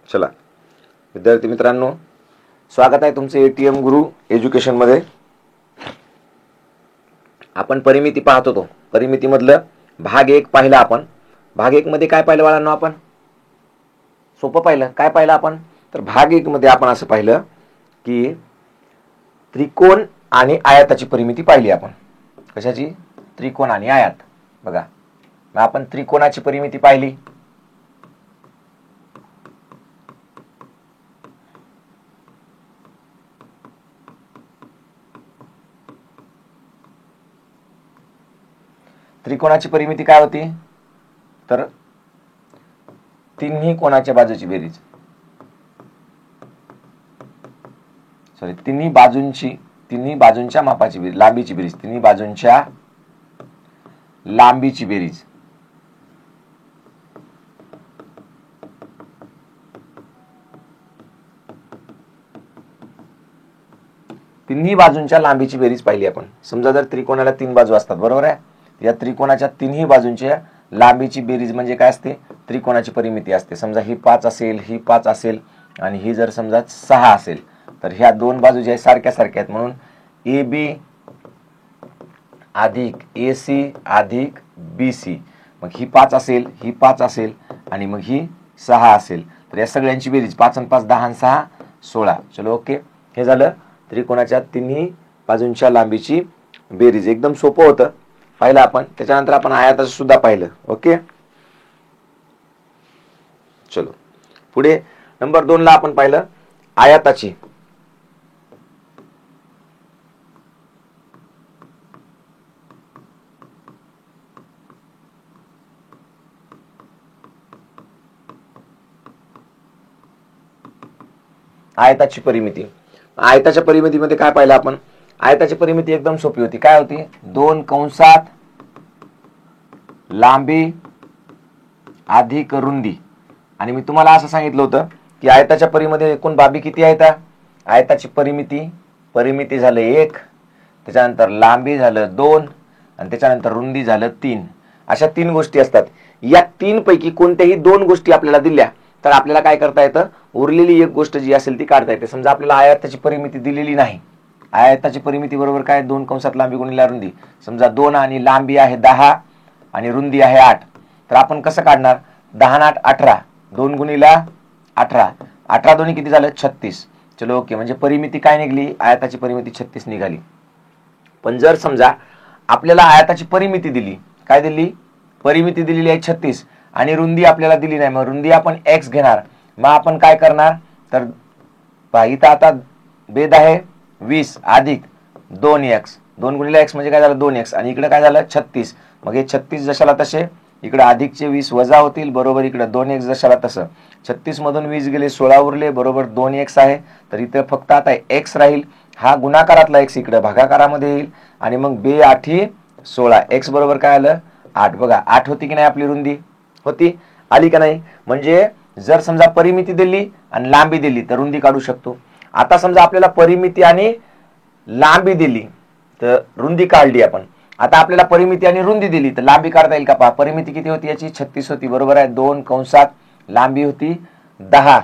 चला विद्यार्थी मित्रांनो, स्वागत आहे तुमचे एटीएम गुरु एज्युकेशन मध्ये. आपण परिमिती पाहत होतो. परिमिती मधलं भाग 1 पाहिला आपण. भाग 1 मध्ये काय पाहिलं बाळांनो? आपण सोपं पाहिलं. काय पाहिलं आपण? तर भाग 1 मध्ये आपण असं पाहिलं की त्रिकोण आणि आयताची परिमिती पाहिली आपण. कशाची? त्रिकोण आणि आयत. बघा, मग आपण त्रिकोणाची परिमिती पाहिली. त्रिकोणाची परिमिती काय होती? तर तिन्ही कोणाच्या बाजूची बेरीज, तिन्ही बाजूंच्या मापाची बेरीज, लांबीची बेरीज, तिन्ही बाजूंच्या लांबीची बेरीज. तिन्ही बाजूंच्या लांबीची बेरीज पाहिली आपण. समजा जर त्रिकोणाला 3 बाजू असतात, बरोबर आहे. या त्रिकोणाच्या तिन्ही बाजूंच्या लांबीची बेरीज म्हणजे काय असते? त्रिकोणाची परिमिती असते. समजा ही 5 असेल, ही 5 असेल आणि ही जर समजा 6 असेल, तर ह्या दोन बाजू ज्या सारख्या सारख्या आहेत म्हणून AB अधिक AC अधिक BC. मग ही 5 असेल, ही 5 असेल आणि मग ही 6 असेल, तर या सगळ्यांची बेरीज 5 आणि 5 10 आणि 6 16. चलो ओके, हे झालं त्रिकोणाच्या तिन्ही बाजूंच्या लांबीची बेरीज. एकदम सोपं होतं, पाहिलं आपण. त्याच्यानंतर आपण आयताचं सुद्धा पाहिलं. ओके, चलो पुढे नंबर 2 ला आपण पाहिलं आयताची. आयताची परिमिती. आयताच्या परिमितीमध्ये काय पाहिलं आपण? आयताची परिमिती एकदम सोपी होती. काय होती? 2 कंसात लांबी अधिक रुंदी. आणि मी तुम्हाला असं सांगितलं होतं की आयताच्या परिमितीमध्ये एकूण बाबी किती आहेत? आयताची परिमिती झालं 1, त्याच्यानंतर लांबी झालं 2 आणि त्याच्यानंतर रुंदी झालं 3. अशा 3 गोष्टी असतात. या 3 पैकी कोणत्याही 2 गोष्टी आपल्याला दिल्या तर आपल्याला काय करता येतं? उरलेली एक गोष्ट जी असेल ती काढता येते. समजा आपल्याला आयताची परिमिती दिलेली नाही. आयताची परिमिती बरोबर काय? 2 कंसात लांबी गुणिले रुंदी. समजा 2 आणि लांबी आहे 10 आणि रुंदी आहे 8, तर आपण कसं काढणार? 10 आणि 8 18, 2 गुणिले 18, 18 दोन्ही किती झालं? 36. चलो ओके, म्हणजे परिमिती काय निघाली? आयताची परिमिती 36 निघाली. पण जर समजा आपल्याला आयताची परिमिती दिली, काय दिली? परिमिती दिलेली आहे 36 आणि रुंदी आपल्याला दिली नाही, मग रुंदी आपण x घेणार. मग आपण काय करणार? तर इथं आता बेद आहे 20 अधिक 2x, 2 गुणिले x म्हणजे काय झालं? 2x आणि इकडे काय झालं? 36. मग हे 36 जशाला तसे, इकडे अधिकचे 20 वजा होतील, बरोबर इकडे 2x जशाला तसं. 36 मधून 20 गेले, 16 उरले, बरोबर 2x आहे. तर इथे फक्त आता x राहील. हा गुणाकारातला x इकडे भागाकारामध्ये येईल आणि मग 2 8 16, x बरोबर काय आलं? 8. बघा 8 होती की नाही आपली रुंदी? होती. आली का नाही? म्हणजे जर समजा परिमिती दिली आणि लांबी दिली तर रुंदी काढू शकतो. आता समजा आपल्याला परिमिती आणि लांबी दिली तर रुंदी काढली आपण. आता आपल्याला परिमिती आणि रुंदी दिली तर लांबी काढता येईल का? पहा, परिमिती किती होती याची? 36 होती, बरोबर आहे. 2 कंसात लांबी होती 10.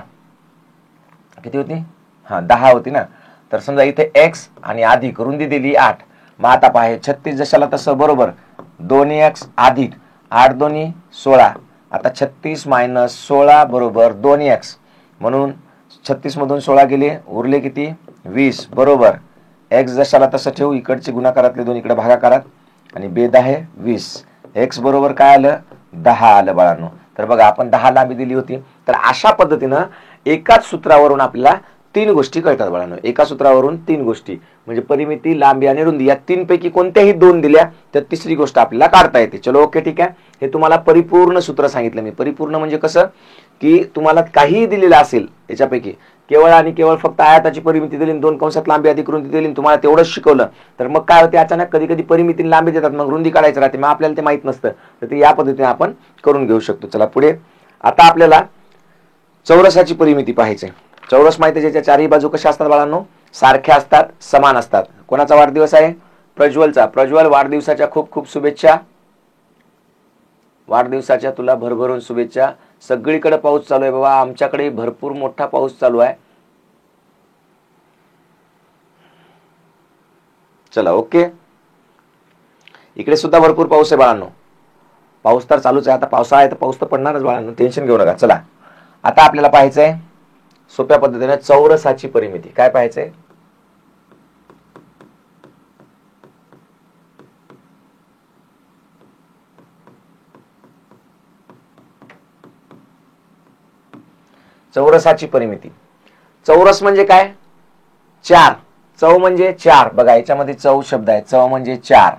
किती होती? 10 होती ना. तर समजा इथे x आणि अधिक रुंदी दिली 8. मग आता पहा 36 जशाला तसं, बरोबर 2x अधिक 8 दोन्ही 16. आता 36 मायनस 16 बरोबर 2x. म्हणून 36 मधून 16 गेले, उरले किती? 20, बरोबर. x जशाला तसं ठेवू, इकडचे गुणाकारातले 2 इकडे भागाकारात आणि बेद आहे 20. x बरोबर काय आलं? 10 आलं बाळांनो. तर बघा आपण 10 लांबी दिली होती. तर अशा पद्धतीनं एकाच सूत्रावरून आपल्याला 3 गोष्टी कळतात बाळांनो. एका सूत्रावरून 3 गोष्टी म्हणजे परिमिती, लांबी आणि रुंदी. या 3 पैकी कोणत्याही 2 दिल्या तर तिसरी गोष्ट आपल्याला काढता येते. चलो ओके, ठीक आहे. हे तुम्हाला परिपूर्ण सूत्र सांगितलं मी. परिपूर्ण म्हणजे कसं की तुम्हाला काहीही दिलेलं असेल याच्यापैकी, केवळ आणि केवळ फक्त आयताची परिमिती दिली, 2 कंसात लांबी अधिक रुंदी दिली, तुम्हाला तेवढंच शिकवलं तर मग काय होते? अचानक कधी कधी परिमिती लांबी देतात, मग रुंदी काढायचं राहते, मग आपल्याला ते माहित नसतं. तर ते या पद्धतीने आपण करून घेऊ शकतो. चला पुढे. आता आपल्याला चौरसाची परिमिती पाहायची. चौरस माहिती आहे, ज्याच्या चारही बाजू कशा असतात बाळांनो? सारख्या असतात, समान असतात. कोणाचा वाढदिवस आहे? प्रज्वलचा. प्रज्वल, वाढदिवसाच्या खूप खूप शुभेच्छा. वाढदिवसाच्या तुला भरभरून शुभेच्छा. सगळीकडे पाऊस चालू आहे बाबा, आमच्याकडे भरपूर मोठा पाऊस चालू आहे. चला ओके. इकडे सुद्धा भरपूर पाऊस आहे बाळांनो. पाऊस तर चालूच आहे. आता पावसाळा आहे तर पाऊस तर पडणारच बाळांनो, टेन्शन घेऊ नका. चला आता आपल्याला पाहायचंय सोप्या पद्धतीने चौरसाची परिमिती. काय पाहायचंय? चौरसाची परिमिती. चौरस म्हणजे काय? चार. चौ म्हणजे चार. बघा याच्यामध्ये चौ शब्द आहे. चौ म्हणजे चार.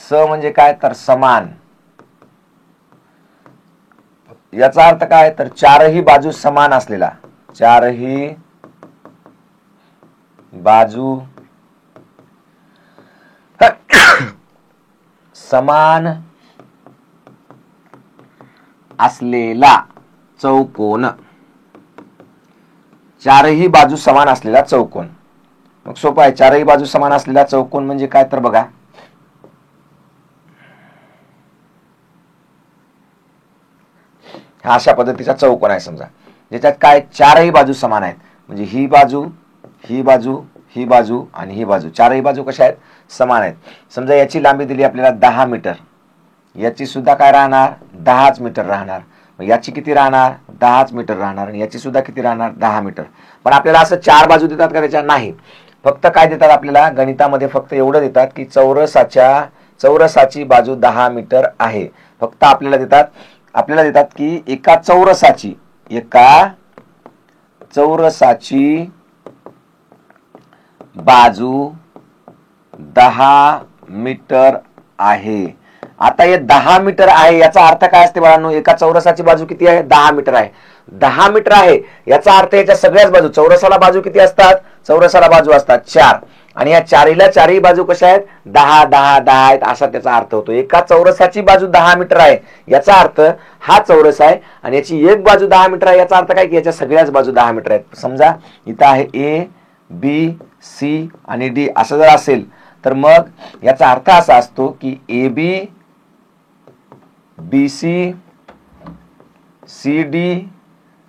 स म्हणजे काय? तर समान. याचा अर्थ काय? तर चारही बाजू समान असलेला. चारही बाजू समान असलेला चौकोन. चारही बाजू समान असलेला चौकोन. मग सोपं आहे. चारही बाजू समान असलेला चौकोन म्हणजे काय? तर बघा हा अशा पद्धतीचा चौकोन आहे समजा, ज्याच्यात काय चारही बाजू समान आहेत. म्हणजे ही बाजू, ही बाजू, ही बाजू आणि ही बाजू, चारही बाजू कशा आहेत? समान आहेत. समजा याची लांबी दिली आपल्याला 10 मीटर, याची सुद्धा काय राहणार? 10 मीटर राहणार. मग याची किती राहणार? 10 मीटर राहणार. आणि याची सुद्धा किती राहणार? 10 मीटर. पण आपल्याला असं चार बाजू देतात का? त्याच्या नाही. फक्त काय देतात आपल्याला गणितामध्ये? फक्त एवढं देतात की चौरसाची बाजू 10 मीटर आहे. फक्त आपल्याला देतात की एका चौरसाची बाजू 10 मीटर आहे. आता हे 10 मीटर आहे याचा अर्थ काय असते बाळांनो? एका चौरसाची बाजू किती आहे? 10 मीटर आहे. 10 मीटर आहे याचा अर्थ याच्या सगळ्याच बाजू, चौरसाला बाजू किती असतात? चौरसाला बाजू असतात 4. आणि या चारही बाजू कशा आहेत? 10 10 10 आहेत, असा त्याचा अर्थ होतो. एका चौरसाची बाजू 10 मीटर आहे याचा अर्थ हा चौरस आहे आणि याची एक बाजू 10 मीटर आहे याचा अर्थ काय? की याच्या सगळ्याच बाजू 10 मीटर आहेत. समजा इथं आहे ए, बी, सी आणि डी असं जर असेल तर मग याचा अर्थ असा असतो की A B, B C, C D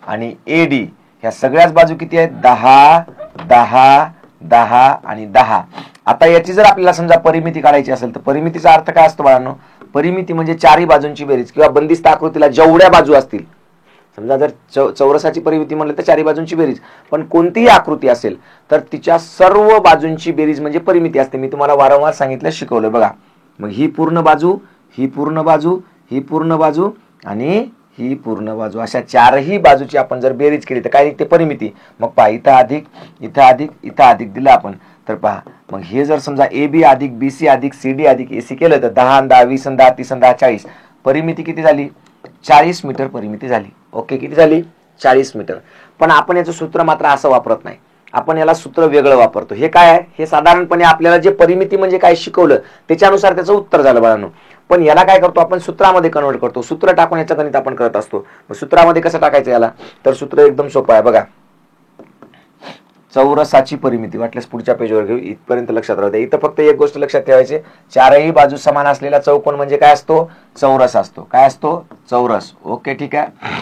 आणि ए डी ह्या सगळ्याच बाजू किती आहेत? 10 10 10 आणि 10. आता याची जर आपल्याला समजा परिमिती काढायची असेल तर परिमितीचा अर्थ काय असतो बाळांनो? परिमिती म्हणजे चारही बाजूंची बेरीज किंवा बंदिस्त आकृतीला जेवढ्या बाजू असतील, समजा जर चौरसाची परिमिती म्हणलं तर चारही बाजूंची बेरीज, पण कोणतीही आकृती असेल तर तिच्या सर्व बाजूंची बेरीज म्हणजे परिमिती असते. मी तुम्हाला वारंवार सांगितलं, शिकवलं बघा. मग ही पूर्ण बाजू, ही पूर्ण बाजू, ही पूर्ण बाजू आणि ही पूर्ण बाजू, अशा चारही बाजूची आपण जर बेरीज केली तर काय निघते? परिमिती. मग पहा इथं अधिक, इथं अधिक, इथं अधिक दिलं आपण तर पहा मग हे जर समजा ए बी अधिक बी सी अधिक सी डी अधिक ए सी केलं तर 10 10 20 10 30 10 40 परिमिती किती झाली? 40 मीटर परिमिती झाली. ओके, किती झाली? 40 मीटर. पण आपण याचं सूत्र मात्र असं वापरत नाही, आपण याला सूत्र वेगळं वापरतो. हे काय आहे? हे साधारणपणे आपल्याला जे परिमिती म्हणजे काय शिकवलं त्याच्यानुसार त्याचं उत्तर झालं बाळांनो. पण याला काय करतो आपण? सूत्रामध्ये कन्वर्ट करतो. सूत्र टाकून याचं गणित आपण करत असतो. सूत्रामध्ये कसं टाकायचं याला? तर सूत्र एकदम सोपं आहे बघा. चौरसाची परिमिती, वाटल्यास पुढच्या पेजवर घेऊ, इथपर्यंत लक्षात राहू द्या. इथं फक्त एक गोष्ट लक्षात ठेवायची, चारही बाजू समान असलेला चौकोन म्हणजे काय असतो? चौरस असतो. काय असतो? चौरस. ओके, ठीक आहे.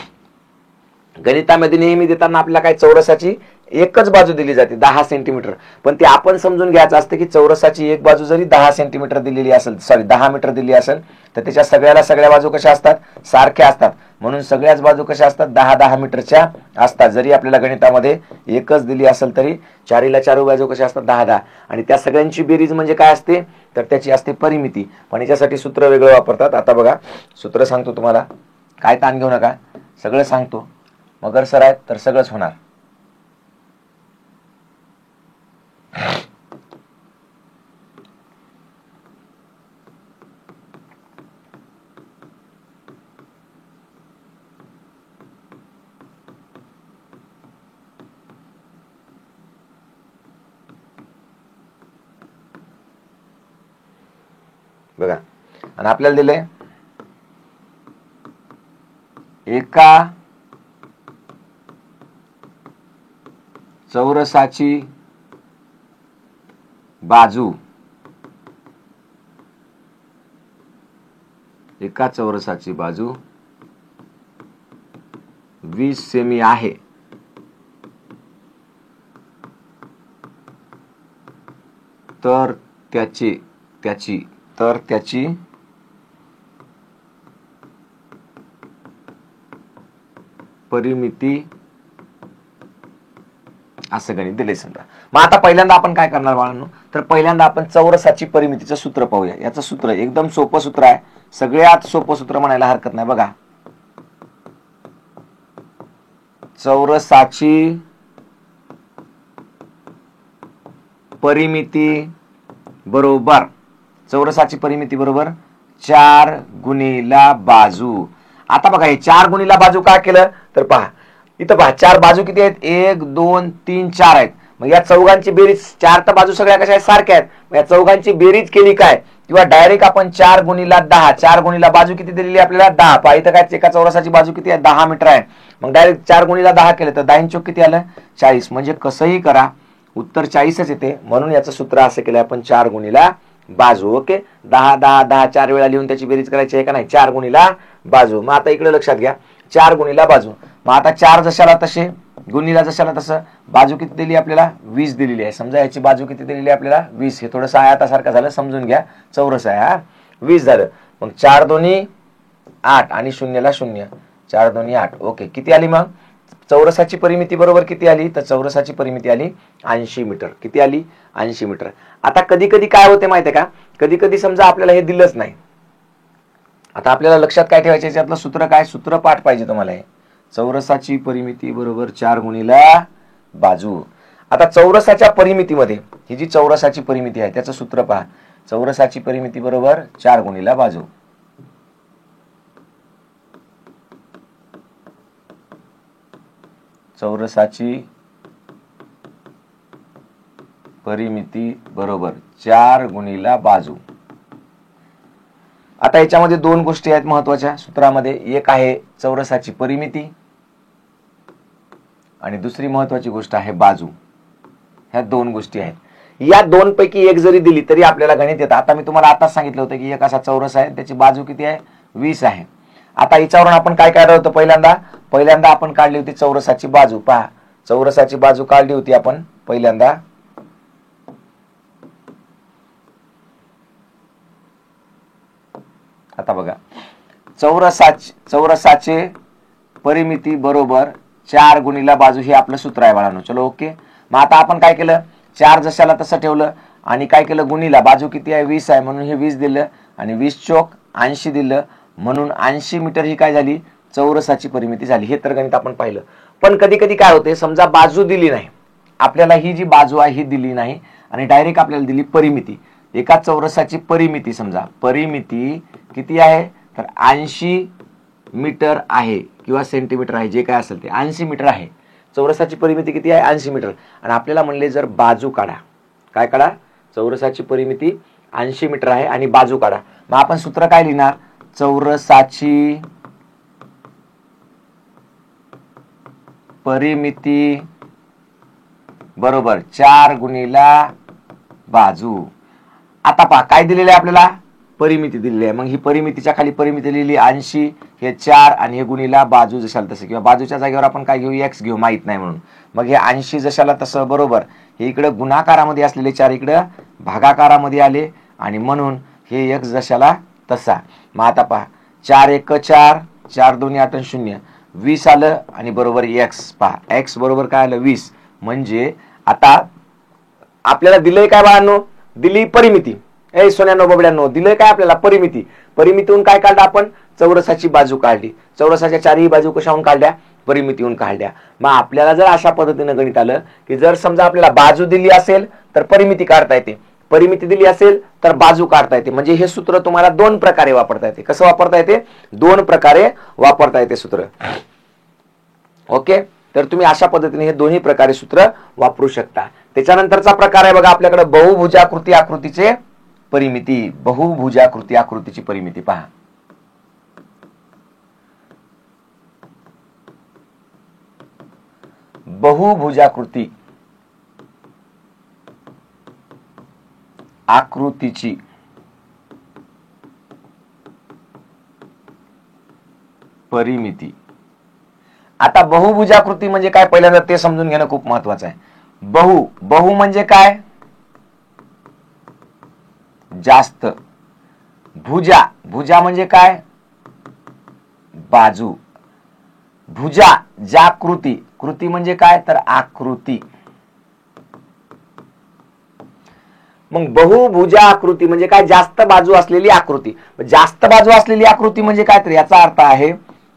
गणितामध्ये नेहमी देताना आपल्याला काय चौरसाची एकच बाजू दिली जाते 10 सेंटीमीटर. पण ते आपण समजून घ्यायचं असतं की चौरसाची एक बाजू जरी 10 सेंटीमीटर दिलेली असेल, 10 मीटर दिली असेल तर त्याच्या सगळ्या बाजू कशा असतात? सारख्या असतात. म्हणून सगळ्याच बाजू कशा असतात? 10 10 मीटरच्या असतात. जरी आपल्याला गणितामध्ये एकच दिली असेल तरी चारीला चार बाजू कशा असतात? 10 10. आणि त्या सगळ्यांची बेरीज म्हणजे काय असते? तर त्याची असते परिमिती. पण याच्यासाठी सूत्र वेगळं वापरतात. आता बघा सूत्र सांगतो तुम्हाला, काय ताण घेऊ नका, सगळं सांगतो. मगर सर आहेत तर सगळंच होणार. बघा, आणि आपल्याला दिलंय एका चौरसाची बाजू एका चौरसाची बाजू 20 सेमी आहे तर त्याची परिमिती असं गणित दिले समजा. मग आता पहिल्यांदा आपण काय करणार बाळांनो, तर पहिल्यांदा आपण चौरसाची परिमितीचं सूत्र पाहूया. याचं सूत्र एकदम सोपं सूत्र आहे, सगळ्यात सोपं सूत्र म्हणायला हरकत नाही. बघा, चौरसाची परिमिती बरोबर 4 गुणिला बाजू. आता बघा, हे 4 गुणिला बाजू काय केलं तर पहा, इथं पहा 4 बाजू किती आहेत, 1 2 3 4 आहेत. मग या चौघांची बेरीज, 4 तर बाजू सगळ्या कशा आहेत, सारख्या आहेत. मग या चौघांची बेरीज केली काय, किंवा डायरेक्ट आपण 4 गुणिला 10, 4 गुणिला बाजू किती दिलेली आपल्याला 10. पहा इथं काय, एका चौरसाची बाजू किती आहे, 10 मीटर आहे. मग डायरेक्ट 4 गुणिला 10 केलं तर 10 चौक किती आलं, 40. म्हणजे कसंही करा उत्तर 40च येते. म्हणून याचं सूत्र असं केलं आपण, 4 गुणिला बाजू. ओके, 10 10 10 4 वेळा लिहून त्याची बेरीज करायची आहे का नाही, 4 गुणिला बाजू. मग आता इकडे लक्षात घ्या, 4 गुणिला बाजू. मग आता 4 जशाला तसे, गुणिला जशाला तसं, बाजू किती दिली आपल्याला, 20 दिलेली आहे. समजा याची बाजू किती दिलेली आहे आपल्याला, 20. हे थोडंसं आयतासारखं झालं, समजून घ्या, चौरस आहे हा. 20 झालं. मग 4 दोन्ही 8 आणि शून्यला 0, 4 दोन्ही 8. ओके, किती आली मग चौरसाची परिमिती बरोबर किती आली, तर चौरसाची परिमिती आली 80 मीटर. किती आली, 80 मीटर. आता कधी कधी काय होते माहितीये का, कधी कधी समजा आपल्याला हे दिलंच नाही. आता आपल्याला लक्षात काय ठेवायचं, याच्यातलं सूत्र काय, सूत्र पाठ पाहिजे तुम्हाला. हे चौरसाची परिमिती बरोबर 4 गुणिला बाजू. आता चौरसाच्या परिमितीमध्ये ही जी चौरसाची परिमिती आहे त्याचं सूत्र पहा, चौरसाची परिमिती बरोबर 4 गुणिला बाजू. चौरसाची परिमिती बरोबर 4 गुणिला बाजू. आता याच्यामध्ये दोन गोष्टी आहेत महत्वाच्या सूत्रामध्ये, एक आहे चौरसाची परिमिती आणि दुसरी महत्वाची गोष्ट आहे बाजू. ह्या दोन गोष्टी आहेत. या दोन पैकी एक जरी दिली तरी आपल्याला गणित येतं. आता मी तुम्हाला आताच सांगितलं होतं की एक असा चौरस आहे, त्याची बाजू किती आहे, 20 आहे. आता याच्यावरून आपण काय काढलं होतं, पहिल्यांदा आपण काढली होती चौरसाची बाजू. पहा, चौरसाची बाजू काढली होती आपण पहिल्यांदा. आता बघा, चौरसाचे परिमिती बरोबर 4 गुणिला बाजू, हे आपलं सूत्र आहे बाळांनो. चलो ओके. मग आता आपण काय केलं, 4 जशाला तसं ठेवलं आणि काय केलं, गुणिला बाजू किती आहे, 20 आहे, म्हणून हे 20 दिलं आणि 20 चौक 80 दिलं, म्हणून 80 मीटर ही काय झाली, चौरसाची परिमिती झाली. हे तर गणित आपण पाहिलं. पण कधी कधी काय होते, समजा बाजू दिली नाही आपल्याला, ही जी बाजू आहे ही दिली नाही आणि डायरेक्ट आपल्याला दिली परिमिती. एका चौरसाची परिमिती, समजा परिमिती किती आहे, तर 80 मीटर आहे किंवा सेंटीमीटर आहे, जे काय असेल ते 80 मीटर आहे. चौरसाची परिमिती किती आहे, 80 मीटर. आणि आपल्याला म्हणले जर बाजू काढा, काय काढा, चौरसाची परिमिती 80 मीटर आहे आणि बाजू काढा. मग आपण सूत्र काय लिहिणार, चौरसाची परिमिती बरोबर 4 गुणिला बाजू. आता पहा काय दिलेलं आहे आपल्याला, परिमिती दिलेली आहे. मग ही परिमितीच्या खाली परिमिती लिहिली 80, हे 4 आणि हे गुणिला बाजू जशाला तसं, किंवा बाजूच्या जागेवर आपण काय घेऊ, x घेऊ, माहित नाही म्हणून. मग हे 80 जशाला तसं बरोबर, हे इकडे गुणाकारामध्ये असलेले 4 इकडे भागाकारामध्ये आले आणि म्हणून हे x जशाला तसा. मग आता पहा, 4 1 4, 4 2 8 0, 20 आलं आणि बरोबर x. पहा x बरोबर काय आलं, 20. म्हणजे आता आपल्याला दिलंय काय बाळांनो, दिली परिमिती. सोन्यानो बबड्यांनो, दिलंय काय आपल्याला, परिमिती. परिमितीहून काय काढलं आपण, चौरसाची बाजू काढली. चौरसाच्या चारही बाजू कशाहून काढल्या, परिमितीहून काढल्या. मग आपल्याला जर अशा पद्धतीने गणित आलं की जर समजा आपल्याला बाजू दिली असेल तर परिमिती काढता येते, परिमिती दिली असेल तर बाजू काढता येते. म्हणजे हे सूत्र तुम्हाला दोन प्रकारे वापरता येते. कसं वापरता येते, दोन प्रकारे वापरता येते सूत्र. ओके, तर तुम्ही अशा पद्धतीने हे दोन्ही प्रकारे सूत्र वापरू शकता. त्याच्यानंतरचा प्रकार आहे बघा आपल्याकडे बहुभुजाकृती आकृतीचे परिमिती. बहुभुजाकृती आकृतीची परिमिती पहा. बहुभुजाकृती आकृतीची परिमिती. आता बहुभुजाकृती म्हणजे काय पहिल्यांदा ते समजून घेणं खूप महत्वाचं आहे. बहु म्हणजे काय? जास्त. भुजा म्हणजे काय? बाजू. भुजा जाकृती, कृती म्हणजे काय? तर आकृती. मग बहुभुजा आकृती म्हणजे काय? जास्त बाजू असलेली आकृती. जास्त बाजू असलेली आकृती म्हणजे काय? तर याचा अर्थ आहे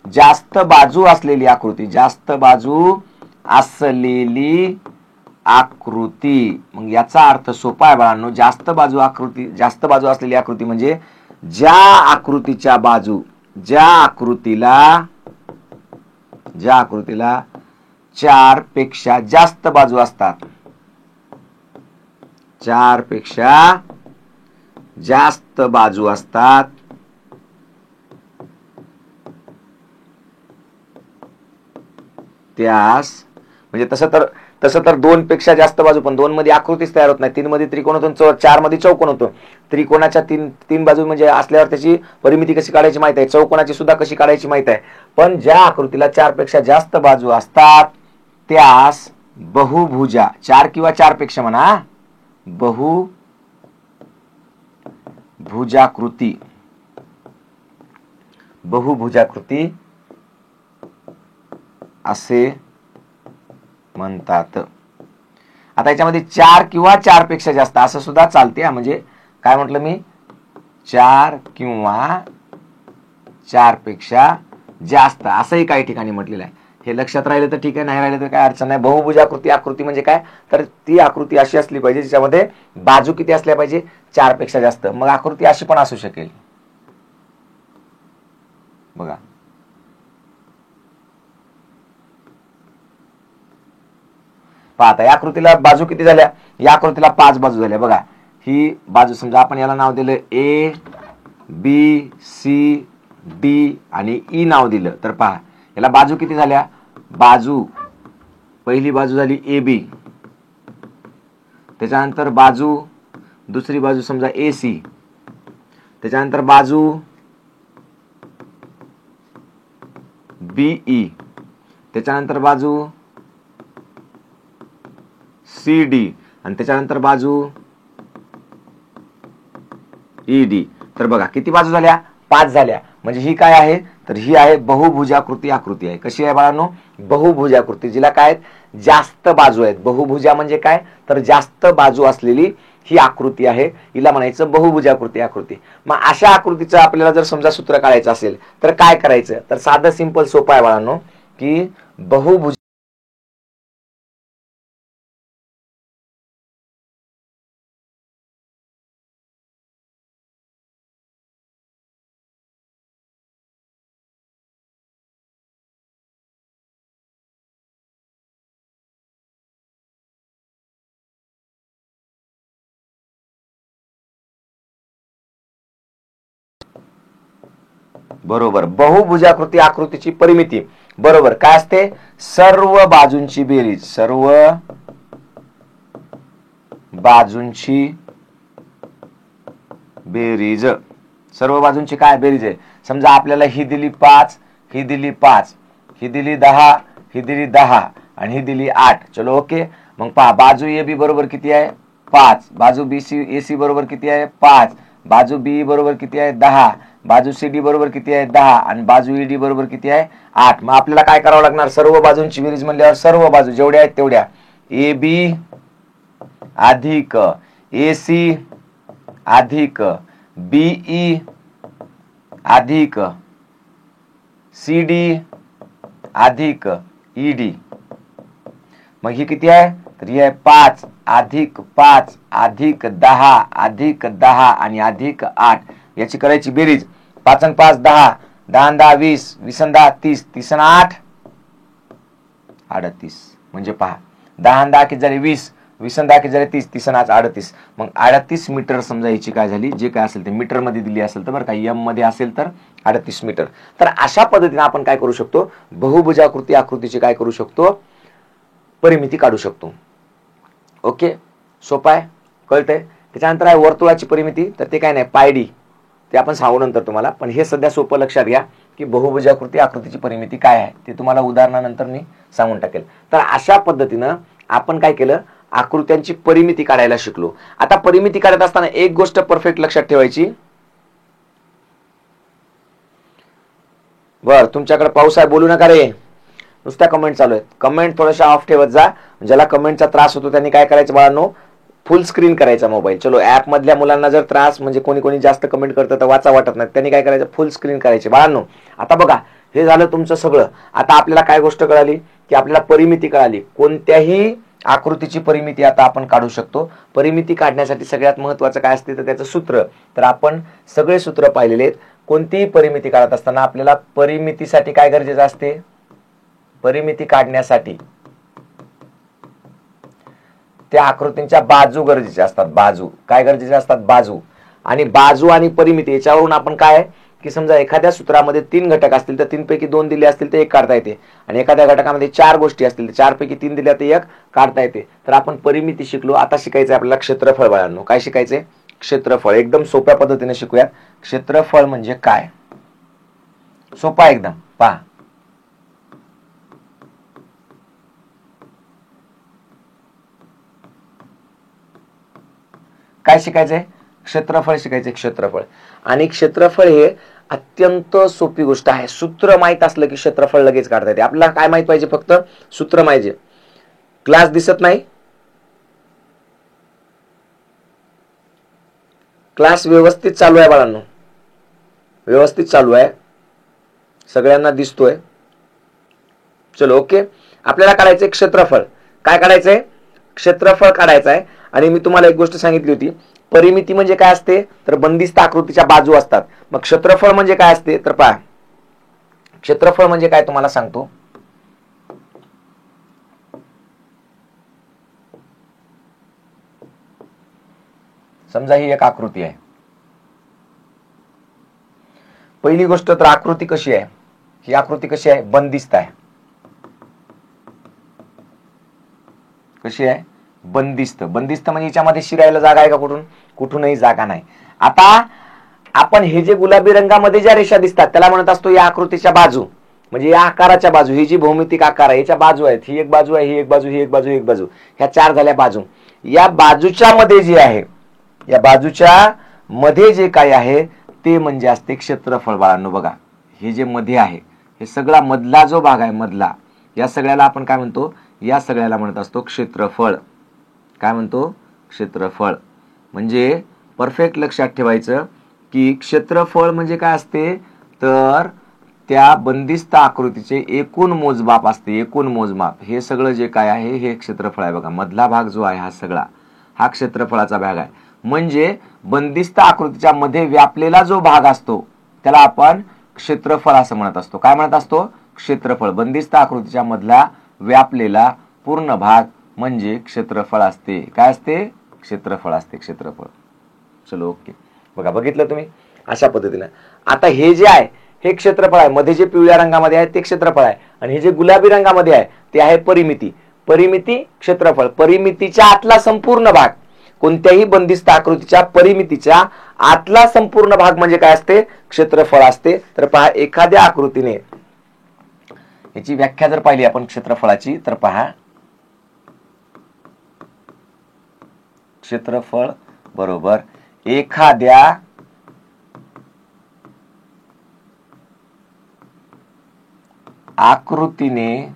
जास्त बाजू असलेली आकृती. जास्त बाजू असलेली आकृती. मग याचा अर्थ सोपा आहे बाळांनो. जास्त बाजू असलेली आकृती म्हणजे ज्या आकृतीच्या बाजू, ज्या आकृतीला 4 पेक्षा जास्त बाजू असतात, 4 पेक्षा जास्त बाजू असतात, त्यास म्हणजे तसं तर 2 पेक्षा जास्त बाजू, पण 2 मध्ये आकृतीच तयार होत नाही. 3 मध्ये त्रिकोण होतो, 4 मध्ये चौकोन होतो. त्रिकोणाच्या तीन बाजू म्हणजे असल्यावर त्याची परिमिती कशी काढायची माहित आहे, चौकोनाची सुद्धा कशी काढायची माहित आहे. पण ज्या आकृतीला 4 पेक्षा जास्त बाजू असतात त्यास बहुभुजा, 4 किंवा 4 पेक्षा म्हणा, बहुभुजाकृती असे म्हणतात. आता याच्यामध्ये 4 किंवा 4 पेक्षा जास्त असं सुद्धा चालते. म्हणजे काय म्हटलं मी? 4 किंवा 4 पेक्षा जास्त असंही काही ठिकाणी म्हटलेलं आहे. हे लक्षात राहिलं तर ठीक आहे, नाही राहिलं तर काय अडचण नाही. बहुभुजाकृती आकृती म्हणजे काय? तर ती आकृती अशी असली पाहिजे ज्याच्यामध्ये बाजू किती असल्या पाहिजे? 4 पेक्षा जास्त. मग आकृती अशी पण असू शकेल बघा. पाहता या आकृतीला बाजू किती झाल्या? या आकृतीला 5 बाजू झाल्या बघा. ही बाजू समजा आपण याला नाव दिलं ए बी सी डी आणि ई नाव दिलं तर पहा याला बाजू किती झाल्या? पहिली बाजू झाली ए बी, त्याच्यानंतर दुसरी बाजू समजा ए सी, त्याच्यानंतर बाजू बीई, त्याच्यानंतर बाजू सी डी आणि त्याच्यानंतर बाजू ई डी. तर बघा किती बाजू झाल्या? 5 झाल्या. म्हणजे ही काय आहे? तर ही आहे बहुभुजाकृती आकृती आहे. कशी आहे बाळांनो? बहुभुजाकृती, जिला काय जास्त बाजू आहेत. बहुभुजा म्हणजे काय? तर जास्त बाजू असलेली ही आकृती आहे, हिला म्हणायचं बहुभुजाकृती आकृती. मग अशा आकृतीचं आपल्याला जर समजा सूत्र काढायचं असेल तर काय करायचं? तर साधं सिंपल सोपं आहे बाळांनो की बहुभुज बरोबर. बहुभुजाकृती आकृतीची परिमिती बरोबर काय असते? सर्व बाजूंची बेरीज. सर्व बाजूंची बेरीज. सर्व बाजूंची काय बेरीज आहे? समजा आपल्याला ही दिली 5, ही दिली 5, ही दिली 10, ही दिली 10 आणि ही दिली 8. चलो ओके. मग पहा बाजू ए बी बरोबर किती आहे? 5. बाजू बी सी ए सी बरोबर किती आहे? 5. बाजू बी बरोबर किती आहे? 10. बाजू सी डी बरोबर किती आहे? 10 आणि बाजू ई डी बरोबर किती आहे? 8. मग आपल्याला काय करावं लागणार? सर्व बाजूंची बेरीज म्हणल्यावर सर्व बाजू जेवढ्या आहेत तेवढ्या ए बी अधिक ए सी अधिक बीई अधिक सी डी अधिक ई डी. मग ही किती आहे? तर ही आहे 5 अधिक 5 अधिक 10 अधिक 10 आणि अधिक 8. याची करायची बेरीज. 5 आणि 5 10, 10 आणि 10 20, 20 आणि 10 30, 30 आणि 8 38. म्हणजे पहा 10 आणि 10 किती झाले? 20, 20 आणि 10 किती झाले? 30, 30 आणि 8 38. मग 38 मीटर समजा याची काय झाली? जे काय असेल ते मीटर मध्ये दिली असेल तर बरं का, एम मध्ये असेल तर 38 मीटर. तर अशा पद्धतीने आपण काय करू शकतो? बहुभुजाकृती आकृतीची काय करू शकतो? परिमिती काढू शकतो. ओके, सोपं आहे, कळतंय. त्याच्यानंतर आहे वर्तुळाची परिमिती. तर ते काय नाही, पायडी, ते आपण सांगू नंतर तुम्हाला, पण हे सध्या सोपं लक्षात घ्या. की बहुभुजाकृती आकृतीची परिमिती काय आहे, ते तुम्हाला उदाहरणानंतर मी सांगून टाकेल. तर अशा पद्धतीनं आपण काय केलं, आकृत्यांची परिमिती काढायला शिकलो. आता परिमिती काढत असताना एक गोष्ट परफेक्ट लक्षात ठेवायची. बर, तुमच्याकडे पाऊस आहे, बोलू नका रे, नुसत्या कमेंट चालू आहेत. कमेंट थोड्याशा ऑफ ठेवत जा. ज्याला कमेंटचा त्रास होतो त्यांनी काय करायचं बाळांनो, फुल स्क्रीन करायचा मोबाईल. चलो, ऍप मधल्या मुलांना जर त्रास म्हणजे कोणी कोणी जास्त कमेंट करतं तर वाचा वाटत नाही, त्यांनी काय करायचं, फुल स्क्रीन करायचे बाळांनो. आता बघा, हे झालं तुमचं सगळं. आता आपल्याला काय गोष्ट कळाली, की आपल्याला परिमिती कळाली. कोणत्याही आकृतीची परिमिती आता आपण काढू शकतो. परिमिती काढण्यासाठी सगळ्यात महत्वाचं काय असते तर त्याचं सूत्र. तर आपण सगळे सूत्र पाहिलेले आहेत. कोणतीही परिमिती काढत असताना आपल्याला परिमितीसाठी काय गरजेचं असते, परिमिती काढण्यासाठी त्या आकृतींच्या बाजू गरजेच्या असतात. बाजू काय गरजेच्या असतात, बाजू. आणि बाजू आणि परिमिती याच्यावरून आपण काय की समजा एखाद्या सूत्रामध्ये 3 घटक असतील तर 3 पैकी 2 दिले असतील तर 1 काढता येते, आणि एखाद्या घटकामध्ये 4 गोष्टी असतील तर 4 पैकी 3 दिल्या तर 1 काढता येते. तर आपण परिमिती शिकलो. आता शिकायचं आपल्याला क्षेत्रफळ बाळांनो. काय शिकायचंय, क्षेत्रफळ. एकदम सोप्या पद्धतीने शिकूयात. क्षेत्रफळ म्हणजे काय, सोपा एकदम. पहा, काय शिकायचंय, क्षेत्रफळ शिकायचंय. क्षेत्रफळ आणि क्षेत्रफळ हे अत्यंत सोपी गोष्ट आहे. सूत्र माहित असलं की क्षेत्रफळ लगेच काढता येते. आपल्याला काय माहित पाहिजे, फक्त सूत्र माहिती. क्लास दिसत नाही, क्लास व्यवस्थित चालू आहे बाळांनो, व्यवस्थित चालू आहे, सगळ्यांना दिसतोय. चलो ओके. आपल्याला काढायचंय क्षेत्रफळ. काय काढायचंय, क्षेत्रफळ काढायचं आहे. आणि मी तुम्हाला एक गोष्ट सांगितली होती, परिमिती म्हणजे काय असते तर बंदिस्त आकृतीच्या बाजू असतात. मग क्षेत्रफळ म्हणजे काय असते तर पहा, क्षेत्रफळ म्हणजे काय तुम्हाला सांगतो. समजा ही एक आकृती आहे. पहिली गोष्ट तर आकृती कशी आहे, ही आकृती कशी आहे, बंदिस्त आहे. कशी आहे, बंदिस्त. बंदिस्त म्हणजे याच्यामध्ये शिरायला जागा आहे का, कुठून, कुठूनही जागा नाही. आता आपण हे जे गुलाबी रंगामध्ये ज्या रेषा दिसतात त्याला म्हणत असतो या आकृतीच्या बाजू, म्हणजे या आकाराच्या बाजू. ही जी भौमितिक आकार आहे याच्या बाजू आहेत. ही एक बाजू आहे, ही एक बाजू, ही एक बाजू, एक बाजू, ह्या 4 झाल्या बाजू. या बाजूच्या मध्ये जे आहे, या बाजूच्या मध्ये जे काय आहे ते म्हणजे असते क्षेत्रफळ बाळांनो. बघा, हे जे मध्ये आहे, हे सगळा मधला जो भाग आहे, मधला, या सगळ्याला आपण काय म्हणतो, या सगळ्याला म्हणत असतो क्षेत्रफळ. काय म्हणतो, क्षेत्रफळ. म्हणजे परफेक्ट लक्षात ठेवायचं की क्षेत्रफळ म्हणजे काय असते तर त्या बंदिस्त आकृतीचे एकूण मोजमाप असते. एकूण मोजमाप हे सगळं जे काय आहे हे क्षेत्रफळ आहे. बघा, मधला भाग जो आहे हा सगळा, हा क्षेत्रफळाचा भाग आहे. म्हणजे बंदिस्त आकृतीच्या मध्ये व्यापलेला जो भाग असतो त्याला आपण क्षेत्रफळ असं म्हणत असतो. काय म्हणत असतो, क्षेत्रफळ. बंदिस्त आकृतीच्या मधला व्यापलेला पूर्ण भाग म्हणजे क्षेत्रफळ असते. काय असते, क्षेत्रफळ असते, क्षेत्रफळ. चलो ओके. बघा, बघितलं तुम्ही अशा पद्धतीने. आता हे जे आहे हे क्षेत्रफळ आहे. मध्ये जे पिवळ्या रंगामध्ये आहे ते क्षेत्रफळ आहे, आणि हे जे गुलाबी रंगामध्ये आहे ते आहे परिमिती. परिमिती, क्षेत्रफळ. परिमितीच्या आतला संपूर्ण भाग, कोणत्याही बंदिस्त आकृतीच्या परिमितीच्या आतला संपूर्ण भाग म्हणजे काय असते, क्षेत्रफळ असते. तर पहा, एखाद्या आकृतीने याची व्याख्या जर पाहिली आपण क्षेत्रफळाची तर पहा, क्षेत्रफळ बरोबर एखाद्या आकृतीने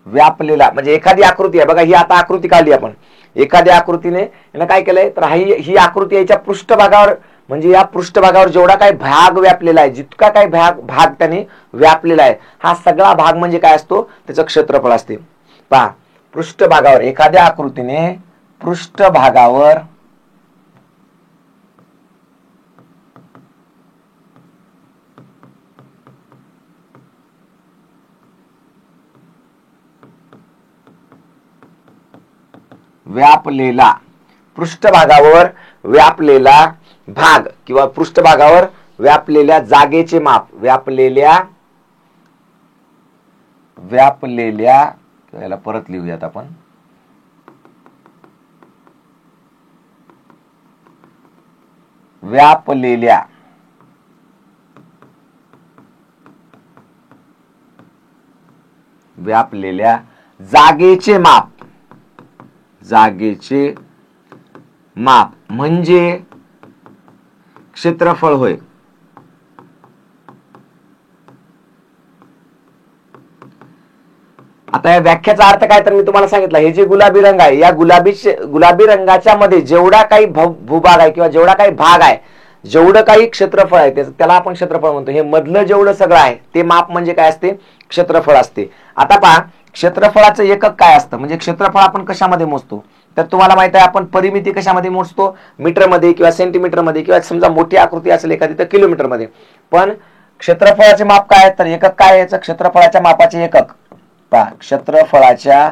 व्यापलेला, म्हणजे एखादी आकृती आहे. बघा, ही आता आकृती काढली आपण. एखाद्या आकृतीने काय केलंय तर ही आकृती याच्या पृष्ठभागावर, म्हणजे या पृष्ठभागावर जेवढा काही भाग व्यापलेला आहे, जितका काही भाग त्याने व्यापलेला आहे, हा सगळा भाग म्हणजे काय असतो, त्याचं क्षेत्रफळ असते. पहा, पृष्ठभागावर, एखाद्या आकृतीने पृष्ठभागावर व्यापलेला, पृष्ठभागावर व्यापलेला भाग किंवा पृष्ठभागावर व्यापलेल्या जागेचे माप, व्यापलेल्या याला परत लिहूयात आपण, व्यापलेल्या व्यापलेल्या जागेचे माप, जागेचे माप म्हणजे क्षेत्रफळ होय. आता या व्याख्याचा अर्थ काय तर मी तुम्हाला सांगितलं, हे जे गुलाबी रंग आहे या गुलाबी रंगाच्या मध्ये जेवढा काही भूभाग आहे किंवा जेवढा काही भाग आहे, जेवढं काही क्षेत्रफळ आहे त्याला आपण क्षेत्रफळ म्हणतो. हे मधलं जेवढं सगळं आहे ते माप म्हणजे काय असते, क्षेत्रफळ असते. आता पहा क्षेत्रफळाचं एकक काय असतं, म्हणजे क्षेत्रफळ आपण कशामध्ये मोजतो तर तुम्हाला माहित आहे आपण परिमिती कशामध्ये मोजतो, मीटरमध्ये किंवा सेंटीमीटरमध्ये किंवा समजा मोठी आकृती असेल एखादी तर किलोमीटरमध्ये. पण क्षेत्रफळाचे माप काय तर एकक काय याचं, क्षेत्रफळाच्या मापाचे एकक पहा, क्षेत्रफळाच्या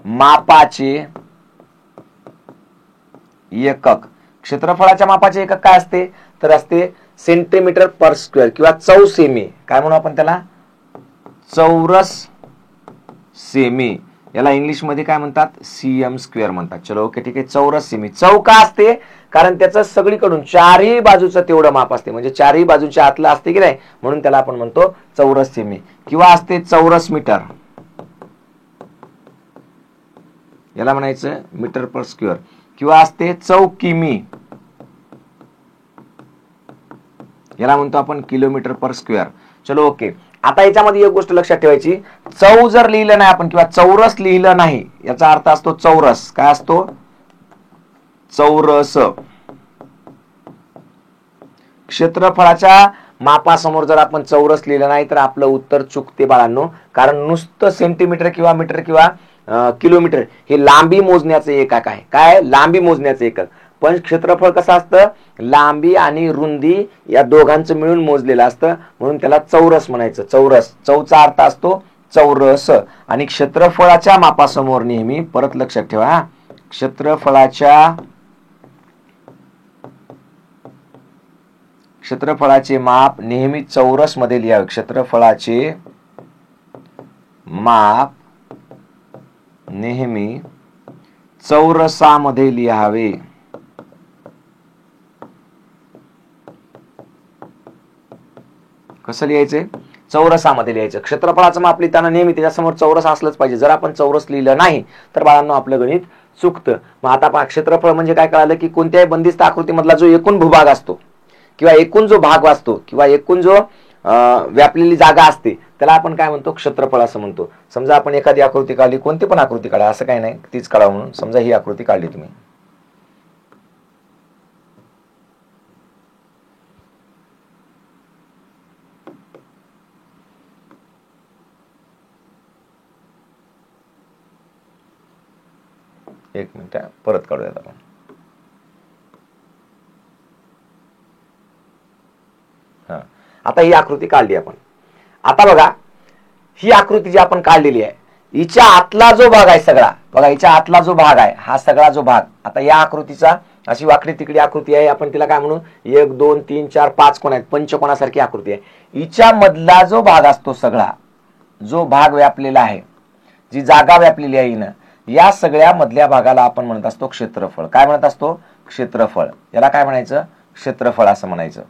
मापाचे एकक, क्षेत्रफळाच्या मापाचे एकक काय असते तर असते सेंटीमीटर पर स्क्वेअर किंवा चौसेमी. काय म्हणू आपण त्याला, चौरस सेमी. याला इंग्लिश मध्ये काय म्हणतात, सीएम स्क्वेअर म्हणतात. चलो ओके ठीक आहे. चौरस सेमी. चौ का असते कारण त्याचं सगळीकडून चारही बाजूचं तेवढं माप असते, म्हणजे चारही बाजूच्या आतलं असते की नाही, म्हणून त्याला आपण म्हणतो चौरस सेमी. किंवा असते चौरस मीटर, याला म्हणायचं मीटर पर स्क्वेअर. किंवा असते चौकिमी, याला म्हणतो आपण किलोमीटर पर स्क्वेअर. चलो ओके. आता याच्यामध्ये एक गोष्ट लक्षात ठेवायची, चौ जर लिहिलं नाही आपण किंवा चौरस लिहिलं नाही याचा अर्थ असतो चौरस. काय असतो, चौरस. क्षेत्रफळाच्या मापासमोर जर आपण चौरस लिहिलं नाही तर आपलं उत्तर चुकते बाळांनो, कारण नुसतं सेंटीमीटर किंवा मीटर किंवा किलोमीटर हे लांबी मोजण्याचे एकक आहे. काय, लांबी मोजण्याचे एकक. पण क्षेत्रफळ कसं असतं, लांबी आणि रुंदी या दोघांचं मिळून मोजलेलं असतं, म्हणून त्याला चौरस म्हणायचं. चौरस, चौचा अर्थ असतो चौरस. आणि क्षेत्रफळाच्या मापासमोर नेहमी परत लक्षात ठेवा, क्षेत्रफळाचे माप नेहमी चौरस मध्ये लिहावे. क्षेत्रफळाचे माप नेहमी चौरसामध्ये लिहावे. कसं लिहायचंय, चौरसामध्ये लिहायचं. क्षेत्रफळाचं माप लिहिताना नेहमी त्याच्यासमोर चौरस असलंच पाहिजे. जर आपण चौरस लिहिलं नाही तर बाळांनो आपलं गणित चुकतं. मग आता पहा, क्षेत्रफळ म्हणजे काय कळालं की कोणत्याही बंदिस्त आकृतीमधला जो एकूण भूभाग असतो किंवा एकूण जो भाग असतो किंवा एकूण जो व्यापलेली जागा असते त्याला आपण काय म्हणतो, क्षेत्रफळ असं म्हणतो. समजा आपण एखादी आकृती काढली, कोणती पण आकृती काढा, असं काही नाही तीच काढा म्हणून. समजा ही आकृती काढली तुम्ही, एक मिनिट परत काढूयात आपण. आता ही आकृती काढली आपण. आता बघा ही आकृती जी आपण काढलेली आहे हिच्या आतला जो भाग आहे सगळा, बघा हिच्या आतला जो भाग आहे हा सगळा जो भाग, आता या आकृतीचा अशी वाकडी तिकडी आकृती आहे, आपण तिला काय म्हणू, 1 2 3 4 5 कोण आहेत, पंचकोनासारखी आकृती आहे. हिच्या मधला जो भाग असतो सगळा, जो भाग व्यापलेला आहे, जी जागा व्यापलेली आहे हिनं, या सगळ्या मधल्या भागाला आपण म्हणत असतो क्षेत्रफळ. काय म्हणत असतो, क्षेत्रफळ. याला काय म्हणायचं, क्षेत्रफळ असं म्हणायचं.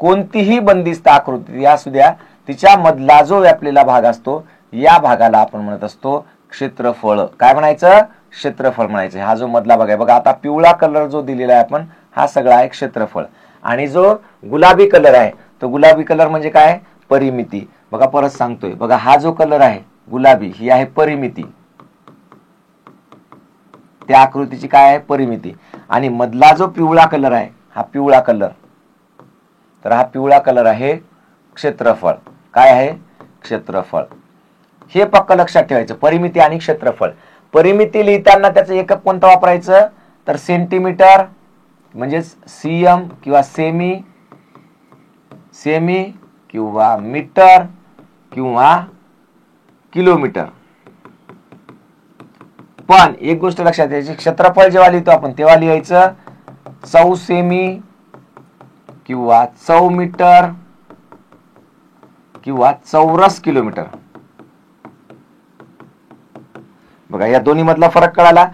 कोणतीही बंदिस्त आकृती असू द्या, तिच्या मधला जो व्यापलेला भाग असतो या भागाला आपण म्हणत असतो क्षेत्रफळ. काय म्हणायचं, क्षेत्रफळ म्हणायचं. हा जो मधला भाग आहे बघा, आता पिवळा कलर जो दिलेला आहे आपण, हा सगळा आहे क्षेत्रफळ. आणि जो गुलाबी कलर आहे तो गुलाबी कलर म्हणजे काय, परिमिती. बघा परत सांगतोय, बघा हा जो कलर आहे गुलाबी ही आहे परिमिती, त्या आकृतीची काय आहे, परिमिती. आणि मधला जो पिवळा कलर आहे हा पिवळा कलर, तर हा पिवळा कलर आहे क्षेत्रफळ. काय आहे, क्षेत्रफळ. हे पक्क लक्षात ठेवायचं, परिमिती आणि क्षेत्रफळ. परिमिती लिहिताना त्याचं एकक कोणतं वापरायचं तर सेंटीमीटर म्हणजे सीएम किंवा सेमी, सेमी किंवा मीटर किंवा किलोमीटर. पण एक गोष्ट लक्षात घ्यायची, क्षेत्रफळ जेव्हा लिहितो आपण तेव्हा लिहायचं चौसेमी किंवा चौमीटर किंवा चौरस किलोमीटर. बघा या दोन्ही मधला फरक कळाला.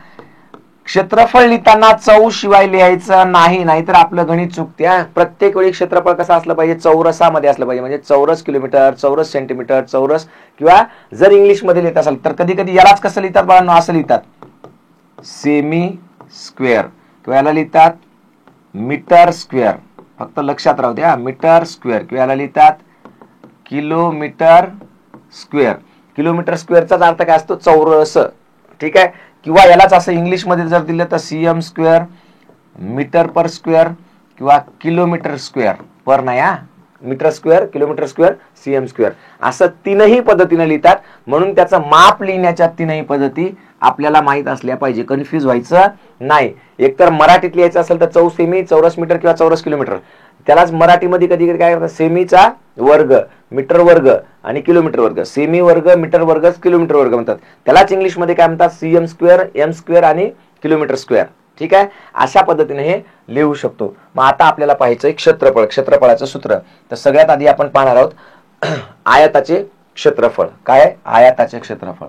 क्षेत्रफळ लिहिताना चौ शिवाय लिहायचं नाही, नाहीतर आपलं गणित चुकते. प्रत्येक वेळी क्षेत्रफळ कसं असलं पाहिजे, चौरसामध्ये असलं पाहिजे. म्हणजे चौरस किलोमीटर, चौरस सेंटीमीटर, चौरस, किंवा जर इंग्लिशमध्ये लिहित असाल तर कधी कधी यालाच कसं लिहितात बाळांनो, असं लिहितात सेमी स्क्वेअर, किंवा याला लिहितात मीटर स्क्वेअर. फक्त लक्षात राहू द्या, मीटर स्क्वेअर, किंवा याला लिहितात किलोमीटर स्क्वेअर. किलोमीटर स्क्वेअरचाच अर्थ काय असतो, चौरस. ठीक आहे. किंवा यालाच असं इंग्लिशमध्ये जर दिलं तर CM square, metre per square, किंवा किलोमीटर स्क्वेअर पर नाही, metre square, kilometre square, CM square, असं तीनही पद्धतीने लिहितात. म्हणून त्याचं माप लिहिण्याच्या तीनही पद्धती आपल्याला माहित असल्या पाहिजे, कन्फ्यूज व्हायचं नाही. एकतर मराठीत लिहायचं असेल तर चौ सेमी, चौरस मीटर किंवा चौरस किलोमीटर. त्यालाच मराठीमध्ये कधी कधी काय करतात, सेमीचा वर्ग, मीटर वर्ग आणि किलोमीटर वर्ग. सेमी वर्ग, मीटर वर्ग, किलोमीटर वर्ग म्हणतात. त्यालाच इंग्लिशमध्ये काय म्हणतात, सीएम स्क्वेअर, एम स्क्वेअर आणि किलोमीटर स्क्वेअर. ठीक आहे. अशा पद्धतीने हे लिहू शकतो. मग आता आपल्याला पाहायचंय क्षेत्रफळ, क्षेत्रफळाचं सूत्र. तर सगळ्यात आधी आपण पाहणार आहोत आयताचे क्षेत्रफळ. काय आयताचे क्षेत्रफळ?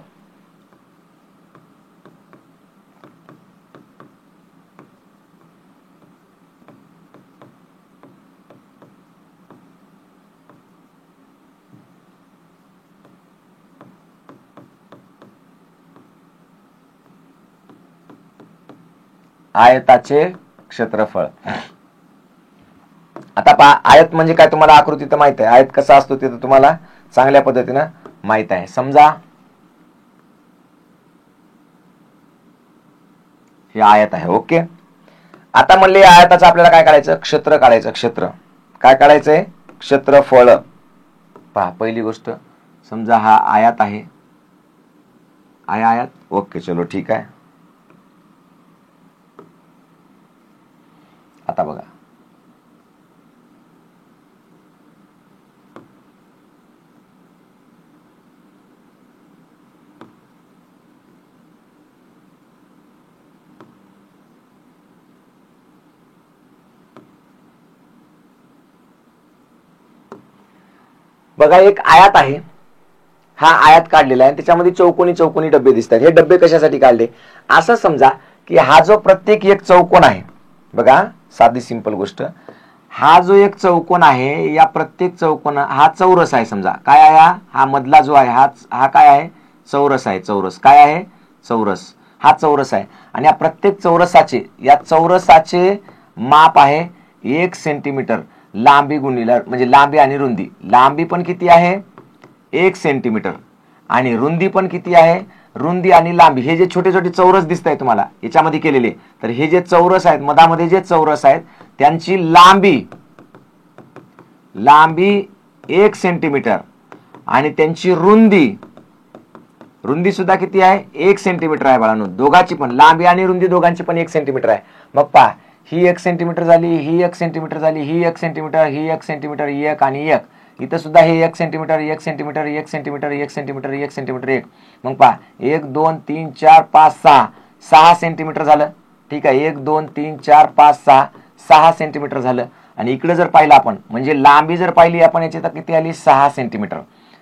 आयताचे क्षेत्रफळ. आता पहा, आयत म्हणजे काय तुम्हाला आकृती तर माहित आहे. आयत कसा असतो ते तर तुम्हाला चांगल्या पद्धतीनं माहित आहे. समजा हे आयत आहे. ओके. आता म्हणले आयताचं आपल्याला काय काढायचं, क्षेत्र काढायचं. क्षेत्र काय काढायचंय, क्षेत्रफळ. पहा, पहिली गोष्ट, समजा हा आयत आहे, आयत. ओके, चलो ठीक आहे. आता बघा, बघा एक आयत आहे. हा आयत काढलेला आहे, त्याच्यामध्ये चौकोनी चौकोनी डबे दिसतात. हे डबे कशासाठी काढले, असं समजा की हा जो प्रत्येक एक चौकोन आहे, बघा साधी सिंपल गोष्ट, हा जो एक चौकोन आहे, या प्रत्येक चौकोन, हा चौरस आहे समजा. काय आहे हा मधला जो आहे, हा काय आहे, चौरस आहे. चौरस काय आहे, चौरस. हा चौरस आहे. आणि या प्रत्येक चौरसाचे, या चौरसाचे माप आहे 1 सेंटीमीटर. लांबी गुणिले, म्हणजे लांबी आणि रुंदी. लांबी पण किती आहे, 1 सेंटीमीटर, आणि रुंदी पण किती आहे, रुंदी आणि लांबी. हे जे छोटे छोटे चौरस दिसत आहे तुम्हाला याच्यामध्ये केलेले, तर हे जे चौरस आहेत, मधामध्ये जे चौरस आहेत, त्यांची लांबी 1 सेंटीमीटर, आणि त्यांची रुंदी सुद्धा किती आहे, 1 सेंटीमीटर आहे बाळांनो. दोघांची पण लांबी आणि रुंदी दोघांची पण 1 सेंटीमीटर आहे. मग पहा, ही 1 सेंटीमीटर झाली, ही 1 सेंटीमीटर झाली, ही 1 सेंटीमीटर, ही 1 सेंटीमीटर, 1 आणि 1. इथं सुद्धा हे 1 centimetre, 1 centimetre, 1 centimetre, 1 centimetre, 1 centimetre, 1. मग पहा, 1 2 3 4 5 6, 6 सेंटीमीटर झालं. ठीक आहे. 1 2 3 4 5 6, 6 सेंटीमीटर झालं. आणि इकडे जर पाहिलं आपण, म्हणजे लांबी जर पाहिली आपण याची, तर किती आली, 6 सेंटीमीटर.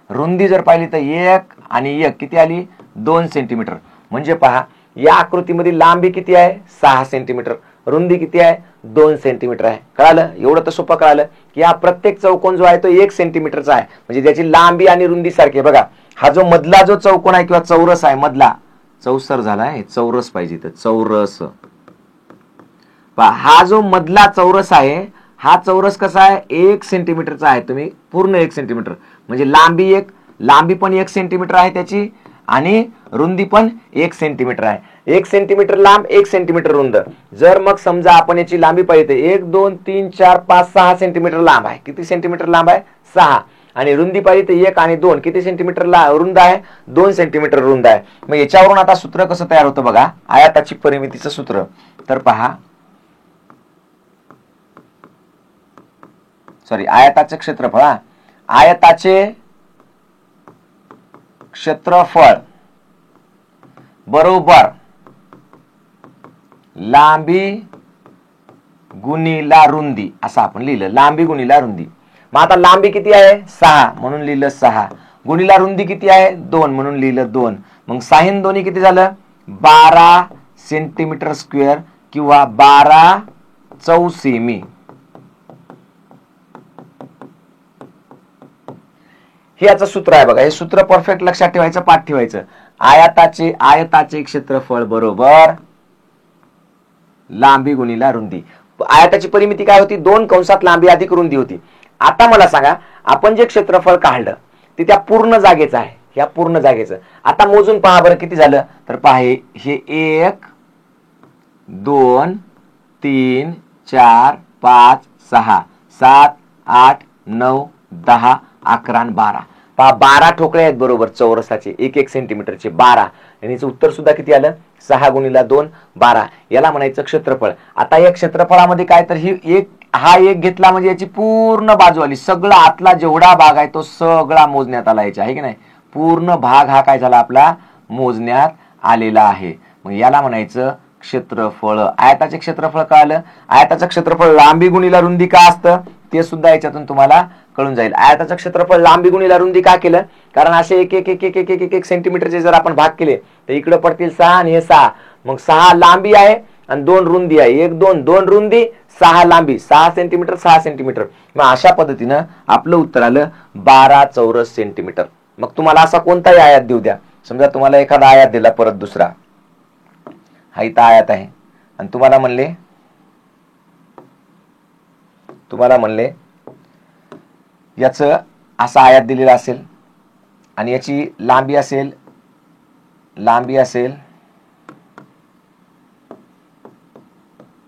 रुंदी जर पाहिली तर 1 आणि 1 किती आली, 2 सेंटीमीटर. म्हणजे पहा, या आकृतीमध्ये लांबी किती आहे, 6 सेंटीमीटर, रुंदी किती आहे, 2 सेंटीमीटर आहे. कळालं? एवढं तर सोपं कळालं की हा प्रत्येक चौकोन जो आहे तो 1 सेंटीमीटरचा आहे. म्हणजे त्याची लांबी आणि रुंदी सारखी आहे. बघा, हा जो मधला जो चौकोन आहे किंवा चौरस आहे, मधला चौसर झाला आहे, चौरस पाहिजे तर चौरस. हा जो मधला चौरस आहे, हा चौरस कसा आहे, 1 सेंटीमीटरचा आहे. तुम्ही पूर्ण 1 सेंटीमीटर, म्हणजे लांबी पण 1 सेंटीमीटर आहे त्याची, आणि रुंदी पण 1 सेंटीमीटर आहे. 1 सेंटीमीटर लांब, 1 सेंटीमीटर रुंद. जर मग समजा आपण याची लांबी पाहिजे, 1 2 3 4 5 6 सेंटीमीटर लांब आहे. किती सेंटीमीटर लांब आहे, 6. आणि रुंदी पाहिजे 1 आणि 2, किती सेंटीमीटर रुंद आहे, 2 सेंटीमीटर रुंद आहे. मग याच्यावरून आता सूत्र कसं तयार होतं बघा, आयताची परिमितीचं सूत्र. तर पहा, आयताचे क्षेत्रफळ. आयताचे क्षेत्रफळ बरोबर लांबी गुणिला रुंदी, असं आपण लिहिलं. लांबी गुणिला रुंदी. मग आता लांबी किती आहे, 6, म्हणून लिहिलं 6. गुणिला रुंदी किती आहे, 2, म्हणून लिहिलं 2. मग 6 आणि 2 किती झालं, 12 सेंटीमीटर स्क्वेअर किंवा 12 चौसेमी. हे याचं सूत्र आहे बघा. हे सूत्र परफेक्ट लक्षात ठेवायचं, पाठ ठेवायचं. आयताचे क्षेत्रफळ बरोबर लांबी गुणिला रुंदी. आयताची परिमिती काय होती? 2 कंसात लांबी अधिक रुंदी होती. आता मला सांगा, आपण जे क्षेत्रफळ काढलं ते त्या पूर्ण जागेचं आहे, या पूर्ण जागेचं. आता मोजून पहा बरं किती झालं. तर पहा, हे 1 2 3 4 5 6 7 8 9 10 11 आणि 12. पहा 12 ठोकळे आहेत बरोबर चौरसाचे, 1 सेंटीमीटरचे 12. आणि याचं उत्तर सुद्धा किती आलं? 6 गुणिला 2 12. याला म्हणायचं क्षेत्रफळ. आता या क्षेत्रफळामध्ये काय, तर हा एक घेतला म्हणजे याची पूर्ण बाजू आली, सगळा आतला जेवढा भाग आहे तो सगळा मोजण्यात आला याच्या, आहे की नाही? पूर्ण भाग हा काय झाला आपला? मोजण्यात आलेला आहे. मग याला म्हणायचं क्षेत्रफळ. आयताचे क्षेत्रफळ कळालं. आयताचं क्षेत्रफळ लांबी गुणिला रुंदी का असतं ते सुद्धा याच्यातून तुम्हाला कळून जाईल. आयताचं क्षेत्रफळ लांबी गुणिला रुंदी का केलं? कारण असे एक एक एक एक एक एक एक सेंटीमीटरचे जर आपण भाग केले तर इकडे पडतील 6 आणि हे 6. मग 6 लांबी आहे आणि 2 रुंदी आहे. 1 2 2 रुंदी 6 लांबी, 6 सेंटीमीटर 6 सेंटीमीटर. मग अशा पद्धतीनं आपलं उत्तर आलं 12 चौरस सेंटीमीटर. मग तुम्हाला असा कोणताही आयात देऊ द्या. समजा तुम्हाला एखादा आयात दिला परत दुसरा, हा इथं आयात आहे आणि तुम्हाला म्हणले याचं असा आयात दिलेला असेल आणि याची लांबी असेल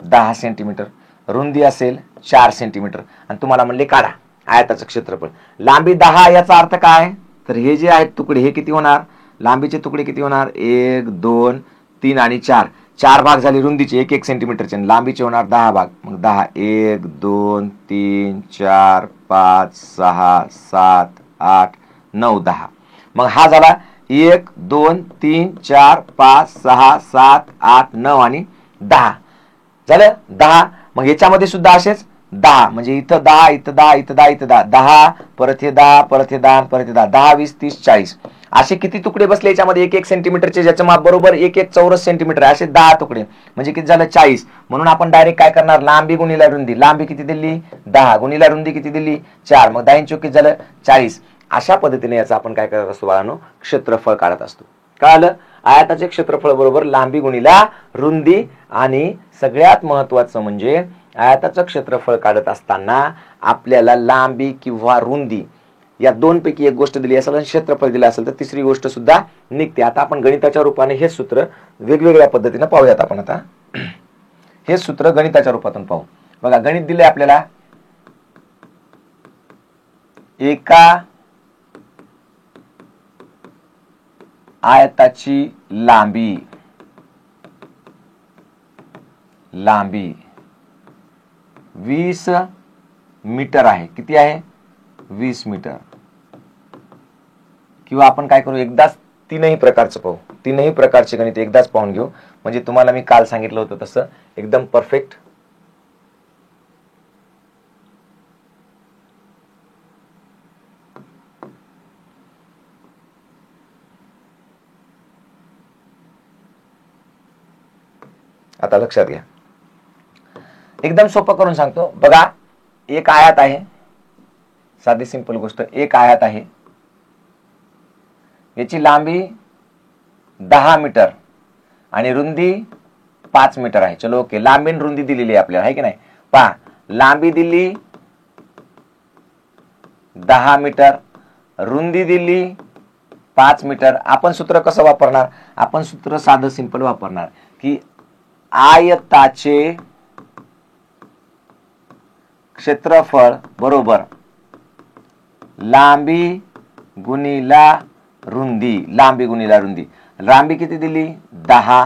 10 सेंटीमीटर, रुंदी असेल 4 सेंटीमीटर आणि तुम्हाला म्हणले काढा आयताचं क्षेत्रफळ. लांबी 10 याचा अर्थ काय? तर हे जे आहेत तुकडे हे किती होणार? लांबीचे तुकडे किती होणार? 1 2 3 आणि 4. 4 भाग झाले रुंदीचे 1 1 सेंटीमीटरचे आणि लांबीचे होणार 10 भाग. मग 10 1 2 3 4 5 6 7 8 9 10. मग हा झाला 1 2 3 4 5 6 7 8 9 आणि 10 झालं 10. मग याच्यामध्ये सुद्धा असेच 10, म्हणजे इथं 10 इथं 10 इथं 10 इथं 10 10 परत हे 10 परत हे 10 परत हे 10 10 20 30 40 असे किती तुकडे बसले याच्यामध्ये? 1 1 सेंटीमीटरचे, ज्याचं माप बरोबर 1 1 चौरस सेंटीमीटर. असे 10 तुकडे म्हणजे किती झालं? 40. म्हणून आपण डायरेक्ट काय करणार? लांबी गुणिला रुंदी. लांबी किती दिली? 10 गुणिला रुंदी किती दिली? 4. मग 10 चौक किती झालं? 40. अशा पद्धतीने याचा आपण काय करत असतो बाळांनो? क्षेत्रफळ काढत असतो. कळालं? आयताचे क्षेत्रफळ बरोबर लांबी गुणिला रुंदी. आणि सगळ्यात महत्वाचं म्हणजे आयताचं क्षेत्रफळ काढत असताना आपल्याला लांबी किंवा रुंदी या दोनपैकी एक गोष्ट दिली असेल आणि क्षेत्रफळ दिलं असेल तर तिसरी गोष्ट सुद्धा निघते. आता आपण गणिताच्या रूपाने हे सूत्र वेगवेगळ्या पद्धतीने पाहूयात. आपण आता हे सूत्र गणिताच्या रूपातून पाहू. बघा, गणित दिले आपल्याला एका आयताची लांबी 20 मीटर आहे. किती आहे? 20 मीटर. किंवा आपण काय करू, एकदाच तीनही प्रकारचं पाहू. तीनही प्रकारचे गणित एकदाच पाहून घेऊ, म्हणजे तुम्हाला मी काल सांगितलं होतं तसं एकदम परफेक्ट. आता लक्षात घ्या, एकदम सोपं करून सांगतो. बघा, एक आयत आहे, साधी सिंपल गोष्ट. एक आयत आहे, याची लांबी 10 मीटर आणि रुंदी 5 मीटर आहे. चलो ओके, लांबी आणि रुंदी दिलेली आहे आपल्याला, आहे की नाही? पहा, लांबी दिली 10 मीटर, रुंदी दिली 5 मीटर. आपण सूत्र कसं वापरणार? आपण सूत्र साधं सिंपल वापरणार की आयताचे क्षेत्रफळ बरोबर लांबी गुणिला रुंदी. लांबी गुणिला रुंदी. लांबी किती दिली? 10,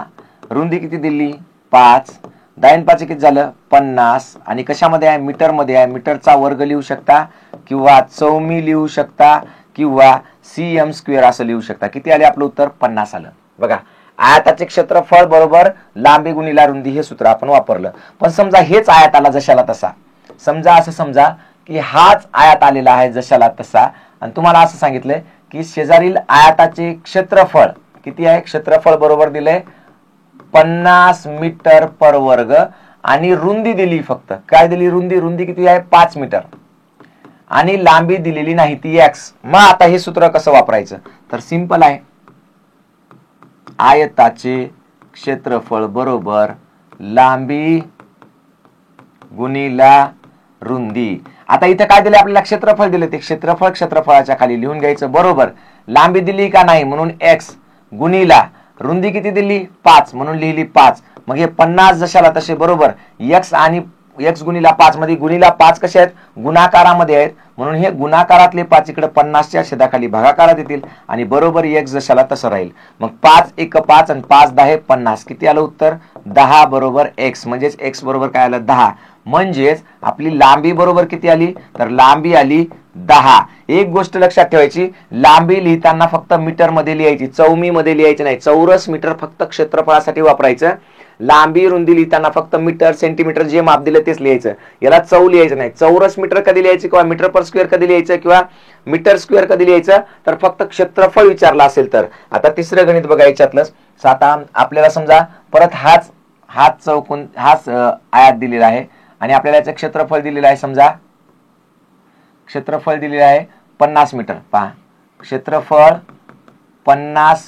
रुंदी किती दिली? 5. 10 आणि 5 किती झालं? 50. आणि कशामध्ये आहे? मीटर मध्ये आहे. मीटरचा वर्ग लिहू शकता किंवा चौमी लिहू शकता किंवा cm स्क्वेअर असं लिहू शकता. किती आले? आपलं उत्तर 50 आलं. बघा, आयताचे क्षेत्रफळ बरोबर लांबी गुणिला रुंदी हे सूत्र आपण वापरलं. पण समजा हेच आयत आला जशाला तसा. समजा असं समजा की हाच आयत आलेला आहे जशाला तसा आणि तुम्हाला असं सांगितलंय की शेजारील आयताचे क्षेत्रफळ किती आहे? क्षेत्रफळ बरोबर दिलंय 50 मीटर पर वर्ग आणि रुंदी दिली फक्त काय दिली रुंदी किती आहे 5 मीटर आणि लांबी दिलेली नाही ती x. मग आता हे सूत्र कसं वापरायचं तर सिंपल आहे. आयताचे क्षेत्रफळ बरोबर लांबी गुणिला रुंदी. आता इथे काय दिले आपल्याला क्षेत्रफळ दिले ते क्षेत्रफळाच्या खाली लिहून घ्यायचं बरोबर लांबी दिली का नाही म्हणून x गुणिला रुंदी किती दिली 5 म्हणून लिहिली 5. मग हे 50 जशाला तसे बरोबर x आणि x गुणिला 5 मध्ये गुणिला 5 कसे आहेत गुणाकारामध्ये आहेत म्हणून हे गुणाकारातले 5 इकडे 50च्या छेदाखाली भागाकारात येतील आणि बरोबर x जशाला तसं राहील. मग 5 1 5 आणि 5 10 50 किती आलं उत्तर 10 बरोबर x म्हणजेच x बरोबर काय आलं 10. म्हणजेच आपली लांबी बरोबर किती आली तर लांबी आली 10. एक गोष्ट लक्षात ठेवायची लांबी लिहिताना फक्त मीटर मध्ये लिहायची चौमी मध्ये लिहायची नाही. चौरस मीटर फक्त क्षेत्रफळासाठी वापरायचं. लांबी रुंदी लिहिताना फक्त मीटर सेंटीमीटर जे माप दिले तेच लिहायचं. याला चौ लिहायचं नाही. चौरस मीटर कधी लिहायचं किंवा मीटर पर स्क्वेअर कधी लिहायचं किंवा मीटर स्क्वेअर कधी लिहायचं तर फक्त क्षेत्रफळ विचारला असेल तर. आता तिसरं गणित बघा याच्यातलंच. आता आपल्याला समजा परत हाच चौकोन हाच आयात दिलेला आहे आणि आपल्याला याचं क्षेत्रफळ दिलेलं आहे. समजा क्षेत्रफळ दिलेलं आहे 50 मीटर. पहा क्षेत्रफळ 50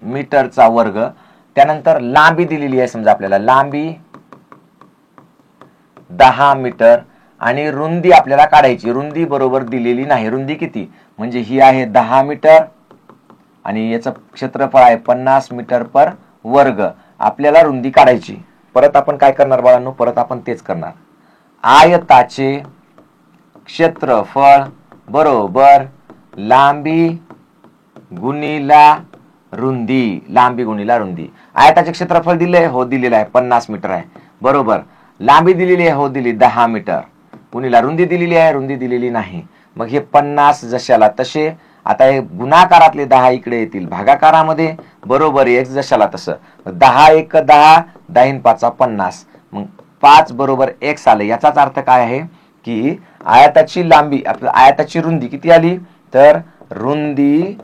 मीटरचा वर्ग. त्यानंतर लांबी दिलेली आहे समजा आपल्याला लांबी 10 मीटर आणि रुंदी आपल्याला काढायची. रुंदी बरोबर दिलेली नाही. रुंदी किती म्हणजे ही आहे 10 मीटर आणि याचं क्षेत्रफळ आहे 50 मीटर पर वर्ग. आपल्याला रुंदी काढायची. परत आपण काय करणार बाळांनो परत आपण तेच करणार. आयताचे क्षेत्रफळ बरोबर लांबी गुणिला रुंदी. लांबी गुणिला रुंदी. आयताचे क्षेत्रफळ दिले हो दिलेलं आहे 50 मीटर आहे बरोबर. लांबी दिलेली आहे हो दिली 10 मीटर गुणिला रुंदी दिलेली आहे रुंदी दिलेली नाही. मग हे 50 जशाला तसे. आता हे गुणाकारातले 10 इकडे येतील भागाकारामध्ये बरोबर x जशाला तसं. 10 1 10 10 5 50. मग 5 बरोबर x आले. याचाच अर्थ काय आहे की आयताची लांबी आयताची रुंदी किती आली तर रुंदी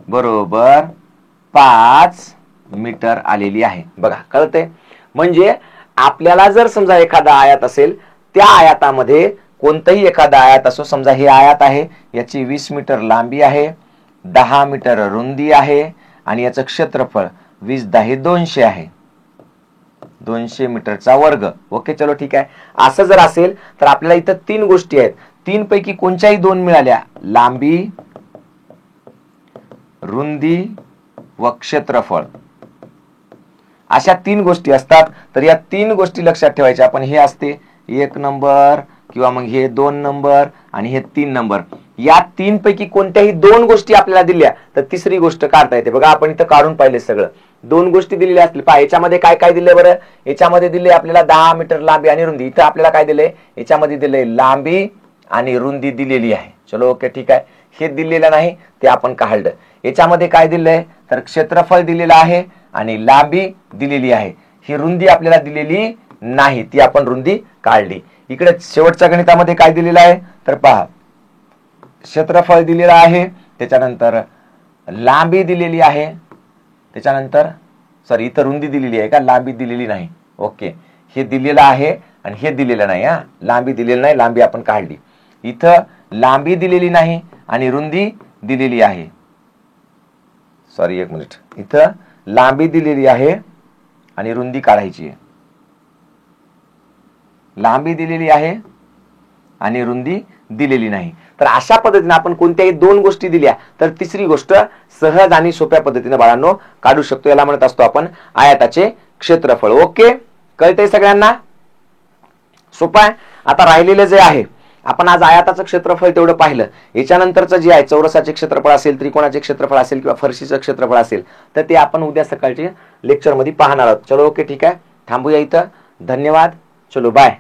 बरोबर 5 मीटर आलेली आहे. बघा कळतंय. म्हणजे आपल्याला जर समजा एखादा आयात असेल त्या आयातामध्ये कोणतंही एखादा आयात असो समजा हे आयात आहे याची 20 मीटर लांबी आहे 10 मीटर रुंदी आहे आणि याचं क्षेत्रफळ 20 10 200 आहे 200 मीटरचा वर्ग. ओके चलो ठीक आहे. असं जर असेल तर आपल्याला इथं 3 गोष्टी आहेत. 3 पैकी कोणत्याही 2 मिळाल्या लांबी रुंदी व क्षेत्रफळ अशा 3 गोष्टी असतात. तर या 3 गोष्टी लक्षात ठेवायच्या. आपण हे असते 1 नंबर किंवा मग हे 2 नंबर आणि हे 3 नंबर. या 3 पैकी कोणत्याही 2 गोष्टी आपल्याला दिल्या तर तिसरी गोष्ट काढता येते. बघा आपण इथं काढून पाहिले सगळं. 2 गोष्टी दिलेल्या असतील. पहा याच्यामध्ये काय काय दिले बरं. याच्यामध्ये दिले आपल्याला 10 मीटर लांबी आणि रुंदी. इथं आपल्याला काय दिले याच्यामध्ये दिले लांबी आणि रुंदी दिलेली आहे. चलो ओके ठीक आहे. हे दिलेलं नाही ते आपण काढलं. याच्यामध्ये काय दिलंय तर क्षेत्रफळ दिलेलं आहे आणि लांबी दिलेली आहे. ही रुंदी आपल्याला दिलेली नाही ती आपण रुंदी काढली. इकडे शेवटच्या गणितामध्ये काय दिलेलं आहे तर पहा क्षेत्रफळ दिलेलं आहे त्याच्यानंतर लांबी दिलेली आहे त्याच्यानंतर सॉरी इथं रुंदी दिलेली आहे का लांबी दिलेली नाही. ओके हे दिलेलं आहे आणि हे दिलेलं नाही. लांबी दिलेली नाही लांबी आपण काढली. इथं लांबी दिलेली नाही आणि रुंदी दिलेली आहे. सॉरी एक मिनिट. इथं लांबी दिलेली आहे आणि रुंदी काढायची आहे. लांबी दिलेली आहे आणि रुंदी दिलेली नाही. तर अशा पद्धतीने आपण कोणत्याही 2 गोष्टी दिल्या तर तिसरी गोष्ट सहज आणि सोप्या पद्धतीने बाळांनो काढू शकतो. याला म्हणत असतो आपण आयताचे क्षेत्रफळ. ओके कळतंय सगळ्यांना. सोपं आहे. आता राहिलेलं जे आहे आपण आज आयताचं क्षेत्रफळ तेवढं पाहिलं. याच्यानंतरचं जे आहे चौरसाचे क्षेत्रफळ असेल त्रिकोणाचे क्षेत्रफळ असेल किंवा फरशीचं क्षेत्रफळ असेल तर ते आपण उद्या सकाळच्या लेक्चर मध्ये पाहणार आहोत. चलो ओके ठीक आहे. थांबूया इथं. धन्यवाद. चलो बाय.